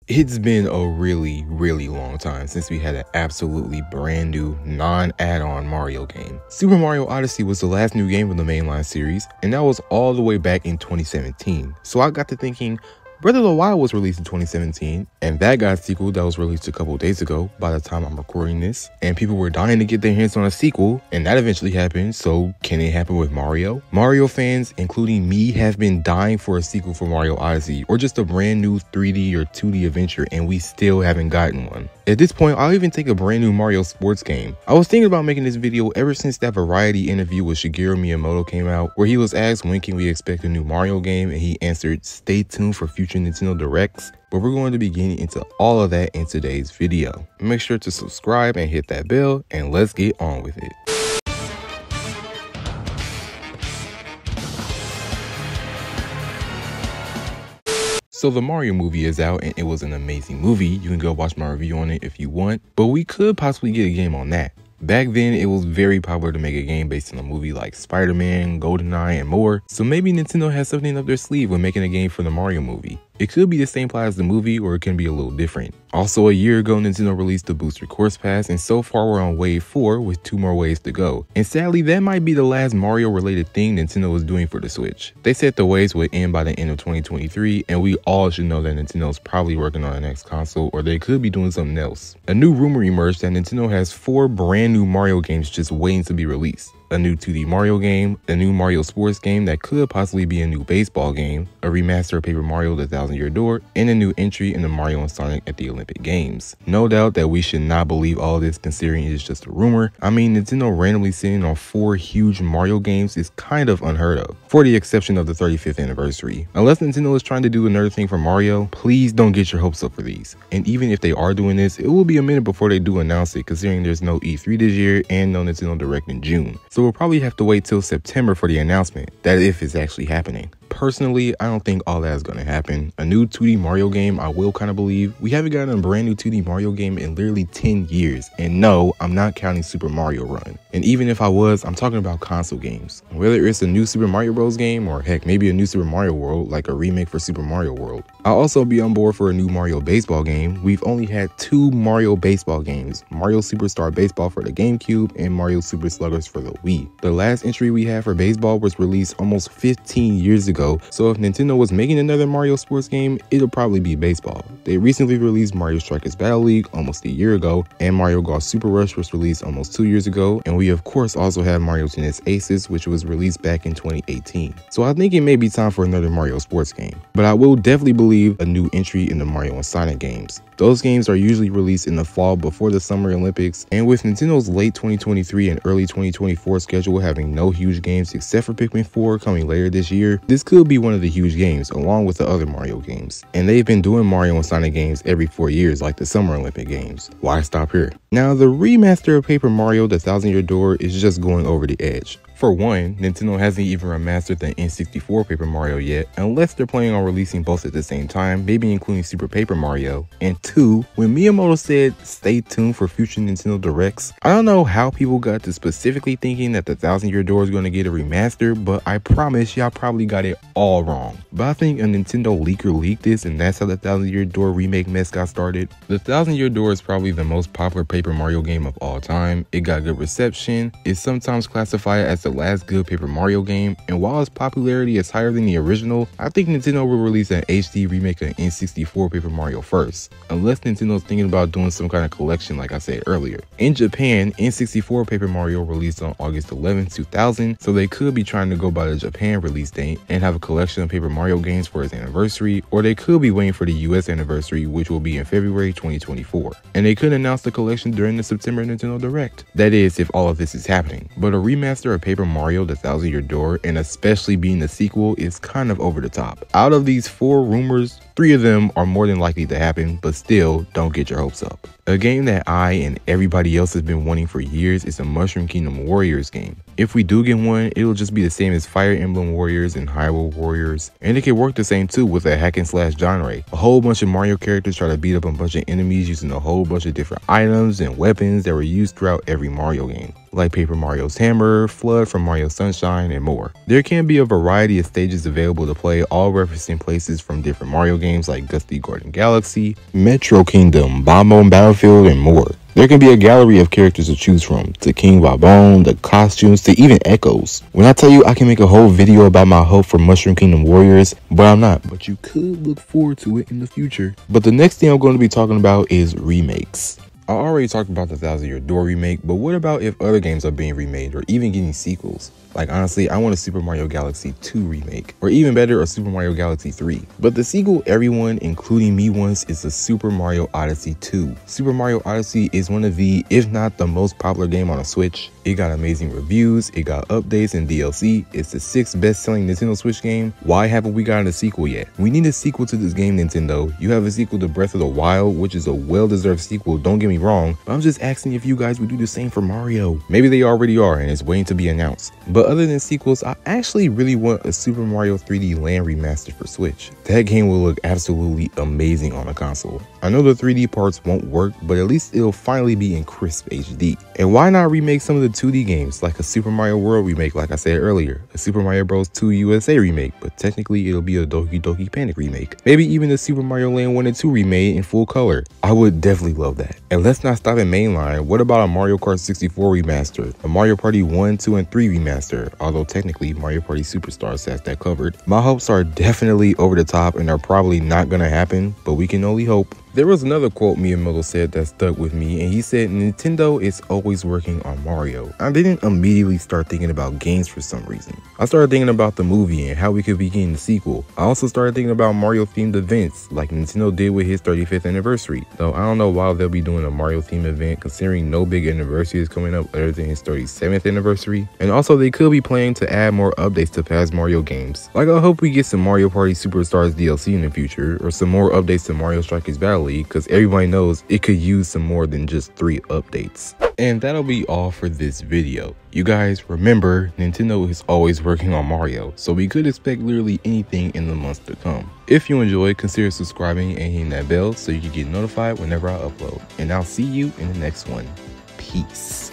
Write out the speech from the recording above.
It's been a really long time since we had an absolutely brand new non-add-on Mario game. Super Mario Odyssey was the last new game from the mainline series, and that was all the way back in 2017. So I got to thinking, Breath of the Wild was released in 2017, and that got a sequel that was released a couple days ago by the time I'm recording this, and people were dying to get their hands on a sequel, and that eventually happened. So can it happen with Mario? Mario fans, including me, have been dying for a sequel for Mario Odyssey, or just a brand new 3D or 2D adventure, and we still haven't gotten one. At this point, I'll even take a brand new Mario sports game. I was thinking about making this video ever since that Variety interview with Shigeru Miyamoto came out, where he was asked when can we expect a new Mario game, and he answered, stay tuned for future Nintendo Directs. But we're going to be getting into all of that in today's video. Make sure to subscribe and hit that bell, and let's get on with it. So the Mario movie is out, and it was an amazing movie. You can go watch my review on it if you want, but we could possibly get a game on that. Back then, it was very popular to make a game based on a movie like Spider-Man, GoldenEye, and more, so maybe Nintendo has something up their sleeve when making a game for the Mario movie. It could be the same plot as the movie, or it can be a little different. Also, a year ago, Nintendo released the Booster Course Pass, and so far we're on wave 4 with 2 more waves to go. And sadly, that might be the last Mario related thing Nintendo is doing for the Switch. They said the waves would end by the end of 2023, and we all should know that Nintendo's probably working on the next console, or they could be doing something else. A new rumor emerged that Nintendo has 4 brand new Mario games just waiting to be released. A new 2D Mario game, a new Mario sports game that could possibly be a new baseball game, a remaster of Paper Mario The Thousand Year Door, and a new entry in the Mario and Sonic at the Olympic Games. No doubt that we should not believe all of this considering it is just a rumor. I mean, Nintendo randomly sitting on 4 huge Mario games is kind of unheard of, for the exception of the 35th anniversary. Unless Nintendo is trying to do another thing for Mario, please don't get your hopes up for these. And even if they are doing this, it will be a minute before they do announce it, considering there's no E3 this year and no Nintendo Direct in June. So we'll probably have to wait till September for the announcement, that if it's actually happening. Personally, I don't think all that is going to happen. A new 2D Mario game, I will kind of believe. We haven't gotten a brand new 2D Mario game in literally 10 years. And no, I'm not counting Super Mario Run. And even if I was, I'm talking about console games. Whether it's a new Super Mario Bros. Game, or heck, maybe a new Super Mario World, like a remake for Super Mario World. I'll also be on board for a new Mario baseball game. We've only had 2 Mario baseball games, Mario Superstar Baseball for the GameCube and Mario Super Sluggers for the Wii. The last entry we had for baseball was released almost 15 years ago. So if Nintendo was making another Mario sports game, it'll probably be baseball. They recently released Mario Strikers Battle League almost a year ago, and Mario Golf Super Rush was released almost 2 years ago, and we of course also have Mario Tennis Aces, which was released back in 2018. So I think it may be time for another Mario sports game, but I will definitely believe a new entry in the Mario and Sonic games. Those games are usually released in the fall before the Summer Olympics, and with Nintendo's late 2023 and early 2024 schedule having no huge games except for Pikmin 4 coming later this year, this could be one of the huge games along with the other Mario games. And they've been doing Mario and Sonic games every 4 years like the Summer Olympic games. Why stop here? Now, the remaster of Paper Mario The Thousand Year Door is just going over the edge. For one, Nintendo hasn't even remastered the N64 Paper Mario yet, unless they're planning on releasing both at the same time, maybe including Super Paper Mario. And 2, when Miyamoto said, stay tuned for future Nintendo Directs, I don't know how people got to specifically thinking that the Thousand Year Door is going to get a remaster, but I promise y'all probably got it all wrong. But I think a Nintendo leaker leaked this, and that's how the Thousand Year Door remake mess got started. The Thousand Year Door is probably the most popular Paper Mario game of all time. It got good reception. It's sometimes classified as the last good Paper Mario game, and while its popularity is higher than the original, I think Nintendo will release an HD remake of N64 Paper Mario first, unless Nintendo's thinking about doing some kind of collection like I said earlier. In Japan, N64 Paper Mario released on August 11, 2000, so they could be trying to go by the Japan release date and have a collection of Paper Mario games for its anniversary, or they could be waiting for the US anniversary, which will be in February 2024. And they could announce the collection during the September Nintendo Direct. That is, if all of this is happening. But a remaster of Paper Mario The Thousand Year Door, and especially being the sequel, is kind of over the top. Out of these 4 rumors, 3 of them are more than likely to happen, but still, don't get your hopes up. A game that I and everybody else has been wanting for years is a Mushroom Kingdom Warriors game. If we do get one, it'll just be the same as Fire Emblem Warriors and Hyrule Warriors, and it can work the same too with a hack and slash genre. A whole bunch of Mario characters try to beat up a bunch of enemies using a whole bunch of different items and weapons that were used throughout every Mario game, like Paper Mario's hammer, Flood from Mario Sunshine, and more. There can be a variety of stages available to play, all referencing places from different Mario games like Gusty Garden Galaxy, Metro Kingdom, Bob-omb Battlefield, and more. There can be a gallery of characters to choose from, to King Bob-omb, the costumes, to even echoes. When I tell you I can make a whole video about my hope for Mushroom Kingdom Warriors, but I'm not. But you could look forward to it in the future. But the next thing I'm going to be talking about is remakes. I already talked about the Thousand Year Door remake, but what about if other games are being remade or even getting sequels? Like honestly, I want a Super Mario Galaxy 2 remake, or even better, a Super Mario Galaxy 3. But the sequel everyone, including me, wants is the Super Mario Odyssey 2. Super Mario Odyssey is one of the, if not the most popular game on a Switch. It got amazing reviews, it got updates and DLC, it's the 6th best-selling Nintendo Switch game. Why haven't we gotten a sequel yet? We need a sequel to this game, Nintendo. You have a sequel to Breath of the Wild, which is a well-deserved sequel, don't get me wrong, but I'm just asking if you guys would do the same for Mario. Maybe they already are and it's waiting to be announced. But other than sequels, I actually really want a Super Mario 3D Land remaster for Switch. That game will look absolutely amazing on a console. I know the 3D parts won't work, but at least it'll finally be in crisp HD. And why not remake some of the 2D games, like a Super Mario World remake, like I said earlier, a Super Mario Bros. 2 USA remake, but technically it'll be a Doki Doki Panic remake. Maybe even the Super Mario Land 1 and 2 remade in full color. I would definitely love that. And let's not stop at mainline. What about a Mario Kart 64 remaster, a Mario Party 1, 2, and 3 remaster, although technically Mario Party Superstars has that covered. My hopes are definitely over the top and are probably not gonna happen, but we can only hope. There was another quote Miyamoto said that stuck with me, and he said Nintendo is always working on Mario. I didn't immediately start thinking about games for some reason. I started thinking about the movie and how we could be getting the sequel. I also started thinking about Mario themed events like Nintendo did with his 35th anniversary. Though I don't know why they'll be doing a Mario themed event considering no big anniversary is coming up other than his 37th anniversary. And also they could be planning to add more updates to past Mario games. Like I hope we get some Mario Party Superstars DLC in the future, or some more updates to Mario Strikers Battle League, because everybody knows it could use some more than just 3 updates. And that'll be all for this video. You guys remember, Nintendo is always working on Mario, so we could expect literally anything in the months to come. If you enjoyed, consider subscribing and hitting that bell so you can get notified whenever I upload. And I'll see you in the next one. Peace.